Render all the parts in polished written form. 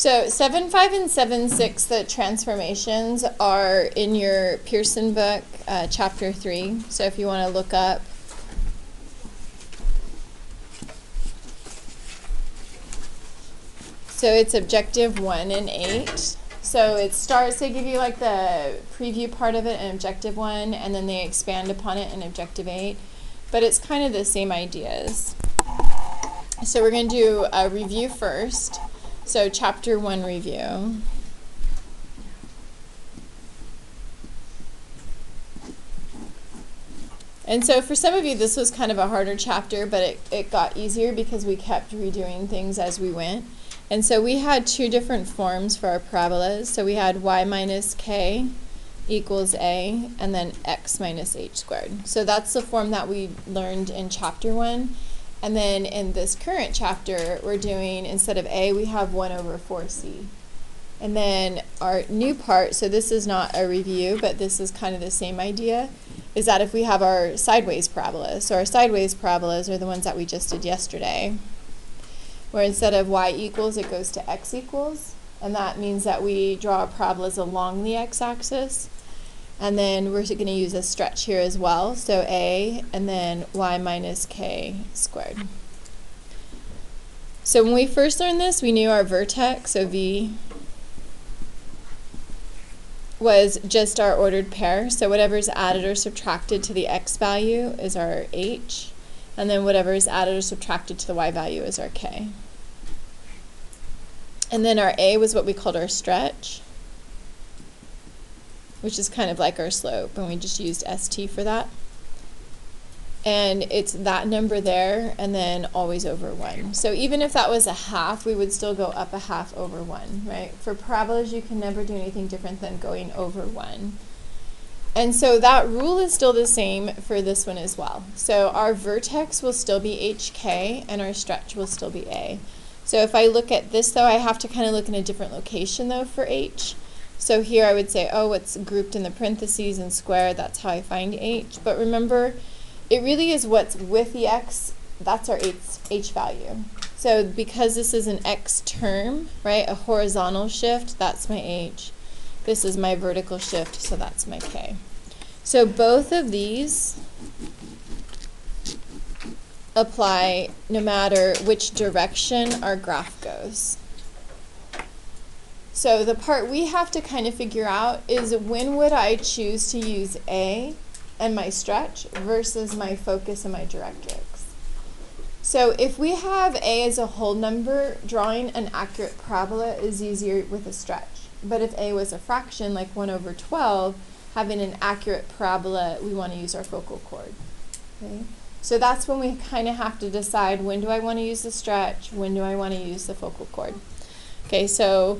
So 7.5 and 7.6, the transformations, are in your Pearson book, chapter 3. So if you want to look up. So it's objective 1 and 8. So it starts, they give you like the preview part of it in objective 1, and then they expand upon it in objective 8. But it's kind of the same ideas. So we're going to do a review first. So chapter 1 review. And so for some of you, this was kind of a harder chapter, but it got easier because we kept redoing things as we went. And so we had two different forms for our parabolas. So we had y minus k equals a, and then x minus h squared. So that's the form that we learned in chapter 1. And then in this current chapter, we're doing, instead of a, we have 1 over 4c. And then our new part, so this is not a review, but this is kind of the same idea, is that if we have our sideways parabolas, so our sideways parabolas are the ones that we just did yesterday, where instead of y equals, it goes to x equals. And that means that we draw our parabolas along the x-axis. And then we're going to use a stretch here as well. So a, and then y minus k squared. So when we first learned this, we knew our vertex, so v, was just our ordered pair. So whatever is added or subtracted to the x value is our h. And then whatever is added or subtracted to the y value is our k. And then our a was what we called our stretch, which is kind of like our slope, and we just used st for that. And it's that number there, and then always over 1. So even if that was a half, we would still go up a half over 1, right? For parabolas, you can never do anything different than going over 1. And so that rule is still the same for this one as well. So our vertex will still be hk, and our stretch will still be a. So if I look at this, though, I have to kind of look in a different location, though, for h. So here I would say, oh, it's grouped in the parentheses and squared. That's how I find h. But remember, it really is what's with the x. That's our h value. So because this is an x term, right, a horizontal shift, that's my h. This is my vertical shift, so that's my k. So both of these apply no matter which direction our graph goes. So the part we have to kind of figure out is when would I choose to use a and my stretch versus my focus and my directrix. So if we have a as a whole number, drawing an accurate parabola is easier with a stretch. But if a was a fraction, like 1 over 12, having an accurate parabola, we want to use our focal chord. Okay? So that's when we kind of have to decide, when do I want to use the stretch, when do I want to use the focal chord. Okay, so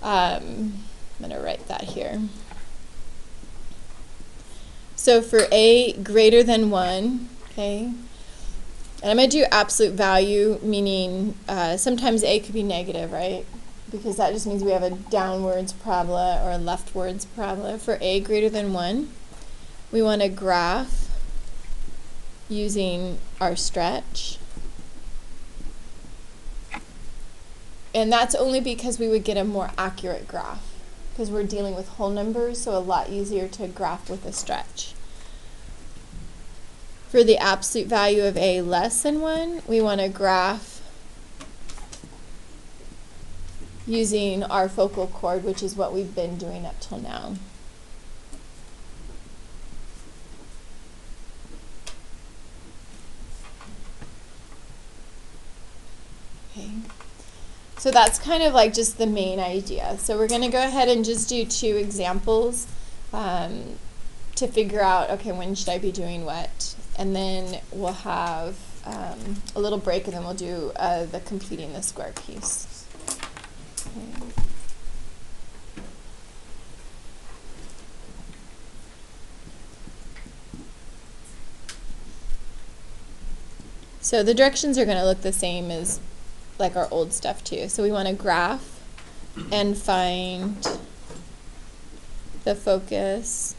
I'm going to write that here. So for a greater than 1, okay, and I'm going to do absolute value, meaning sometimes a could be negative, right? Because that just means we have a downwards parabola or a leftwards parabola. For a greater than 1, we want to graph using our stretch. And that's only because we would get a more accurate graph, because we're dealing with whole numbers, so a lot easier to graph with a stretch. For the absolute value of a less than 1, we want to graph using our focal chord, which is what we've been doing up till now. Okay. So that's kind of like just the main idea. So we're going to go ahead and just do 2 examples to figure out, okay, when should I be doing what? And then we'll have a little break, and then we'll do the completing the square piece. Okay. So the directions are going to look the same as like our old stuff too. So we want to graph and find the focus,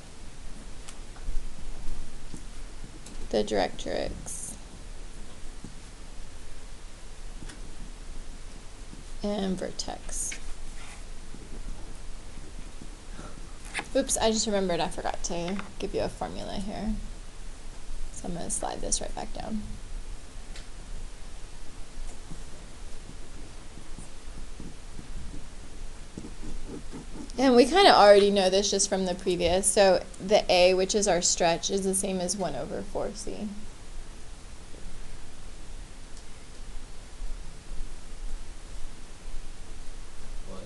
the directrix, and vertex. Oops, I just remembered I forgot to give you a formula here. So I'm going to slide this right back down. And we kind of already know this just from the previous. So the A, which is our stretch, is the same as 1 over 4C. What?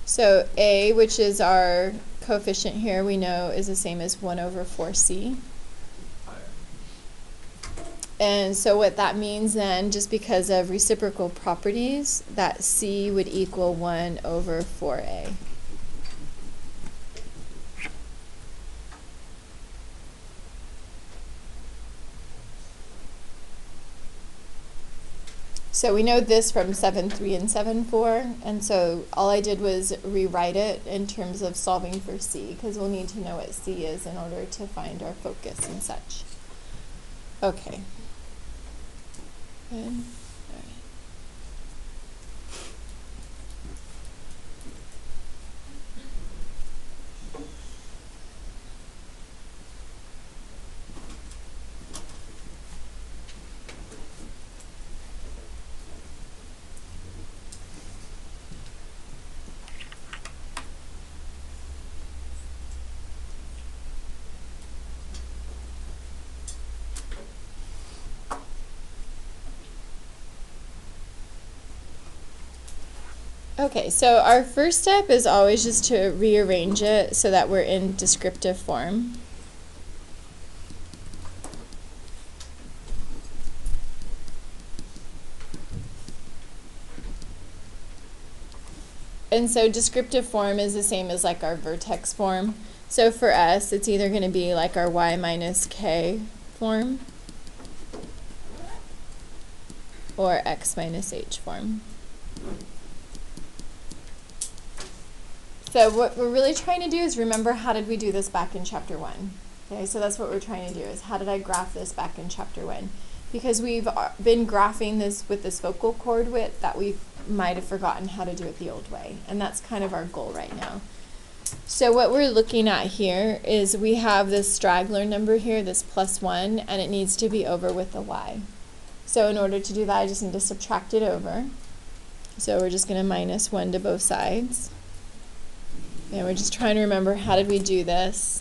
So A, which is our coefficient here, we know is the same as 1 over 4C. Higher. And so what that means then, just because of reciprocal properties, that C would equal 1 over 4A. So we know this from 7.3 and 7.4, and so all I did was rewrite it in terms of solving for C, because we'll need to know what C is in order to find our focus and such. Okay. Good. All right. Okay, so our first step is always just to rearrange it so that we're in descriptive form. And so descriptive form is the same as like our vertex form. So for us, it's either going to be like our y minus k form or x minus h form. So what we're really trying to do is remember, how did we do this back in chapter 1? Okay, so that's what we're trying to do, is how did I graph this back in chapter 1? Because we've been graphing this with this focal chord width that we might have forgotten how to do it the old way. And that's kind of our goal right now. So what we're looking at here is we have this straggler number here, this +1, and it needs to be over with the y. So in order to do that, I just need to subtract it over. So we're just going to minus 1 to both sides. And we're just trying to remember, how did we do this?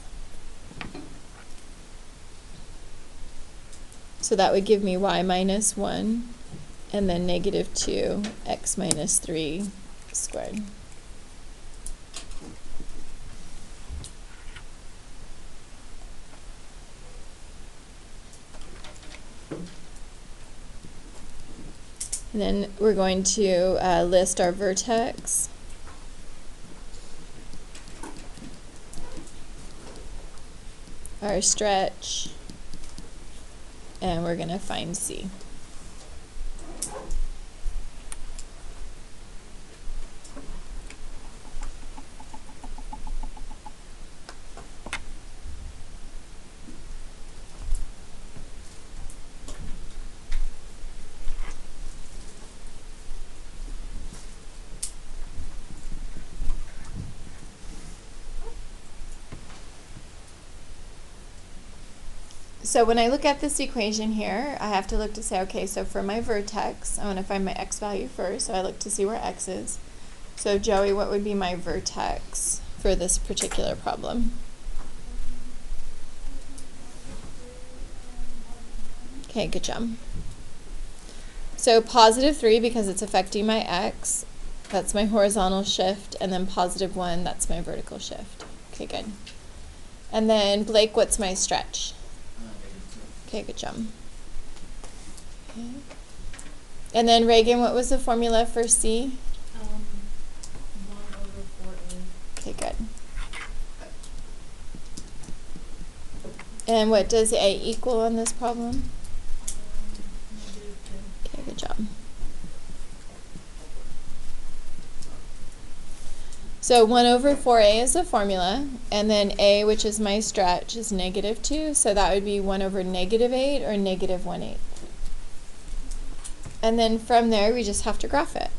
So that would give me y minus 1, and then negative 2, x minus 3 squared. And then we're going to list our vertex. Our stretch, and we're going to find C. So when I look at this equation here, I have to look to say, okay, so for my vertex, I want to find my x value first, so I look to see where x is. So Joey, what would be my vertex for this particular problem? Okay, good job. So +3 because it's affecting my x, that's my horizontal shift, and then +1, that's my vertical shift. Okay, good. And then Blake, what's my stretch? Okay, good job. Okay. And then Reagan, what was the formula for C? 1 over 4A. Okay, good. And what does A equal on this problem? -2. Okay, good job. So 1 over 4A is the formula, and then A, which is my stretch, is -2, so that would be 1 over -8 or -1/8. And then from there, we just have to graph it.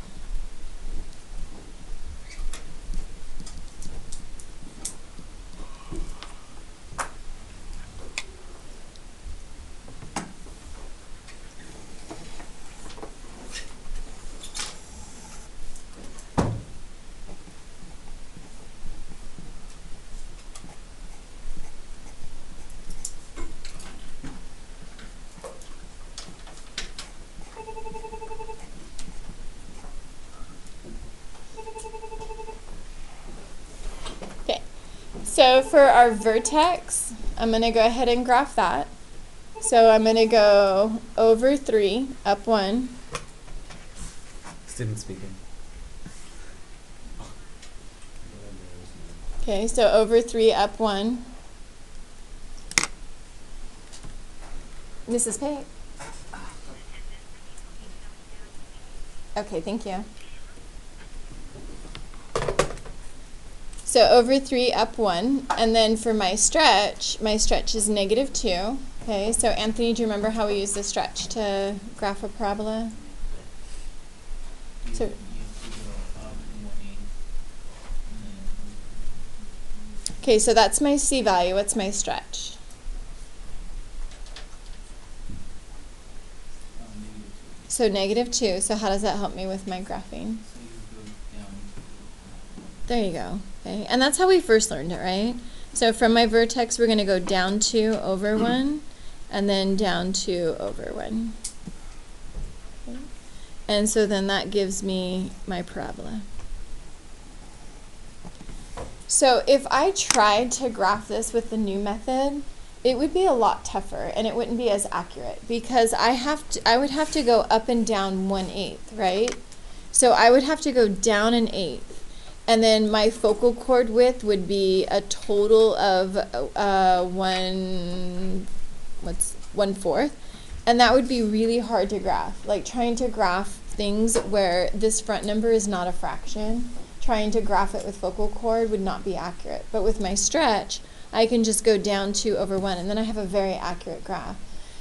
So for our vertex, I'm going to go ahead and graph that. So I'm going to go over 3, up 1. Student speaking. Okay, so over 3, up 1. Mrs. Pate. Okay, thank you. So over 3, up 1. And then for my stretch is -2. Okay, so Anthony, do you remember how we use the stretch to graph a parabola? So- You go up 1/8, and Okay, so that's my C value. What's my stretch? then -2. So -2. So how does that help me with my graphing? So you go down to There you go. Okay, and that's how we first learned it, right? So from my vertex, we're going to go down 2 over 1, and then down 2 over 1. Okay. And so then that gives me my parabola. So if I tried to graph this with the new method, it would be a lot tougher and it wouldn't be as accurate because I would have to go up and down 1/8, right? So I would have to go down 1/8. And then my focal chord width would be a total of 1/4. And that would be really hard to graph. Like trying to graph things where this front number is not a fraction, trying to graph it with focal chord would not be accurate. But with my stretch, I can just go down 2 over 1 and then I have a very accurate graph.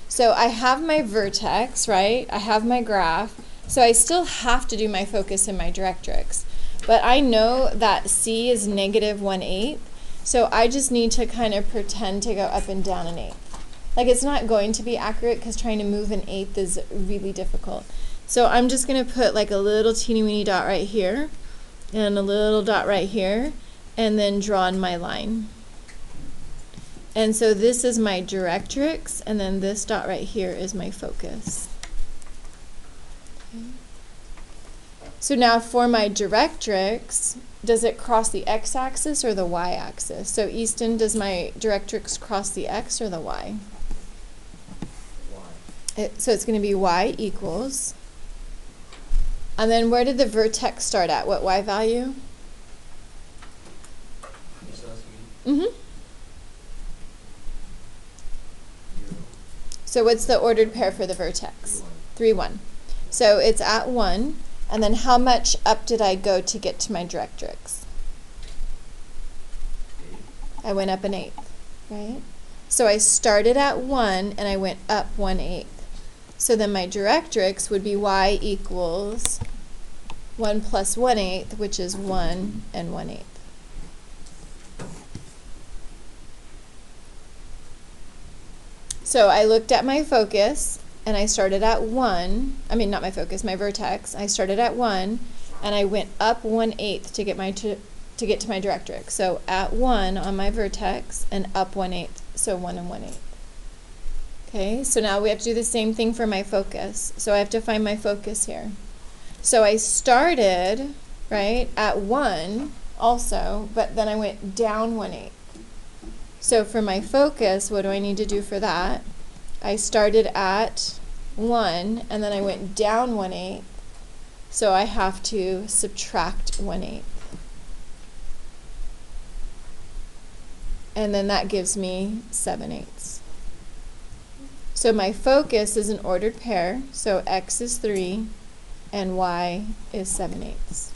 So I have my vertex, right? I have my graph. So I still have to do my focus and my directrix. But I know that C is -1/8, so I just need to kind of pretend to go up and down 1/8. Like it's not going to be accurate because trying to move 1/8 is really difficult. So I'm just going to put like a little teeny weeny dot right here and a little dot right here and then draw in my line. And so this is my directrix and then this dot right here is my focus. Okay. So now for my directrix, does it cross the x-axis or the y-axis? So Easton, does my directrix cross the x or the y? So it's going to be y equals. And then where did the vertex start at? What y value? You still asking me? Mm-hmm. So what's the ordered pair for the vertex? 3, 1. So it's at 1. And then how much up did I go to get to my directrix? I went up 1/8, right? So I started at 1 and I went up 1/8. So then my directrix would be y equals 1 plus 1/8, which is 1 and 1/8. So I looked at my focus and I started at 1, I mean not my focus, my vertex. I started at 1 and I went up 1/8 to get to get to my directrix. So at 1 on my vertex and up 1/8, so 1 and 1/8. Okay, so now we have to do the same thing for my focus. So I have to find my focus here. So I started, right, at 1 also, but then I went down 1/8. So for my focus, what do I need to do for that? I started at 1 and then I went down 1/8. So I have to subtract 1/8. And then that gives me 7/8. So my focus is an ordered pair, so x is 3 and y is 7/8.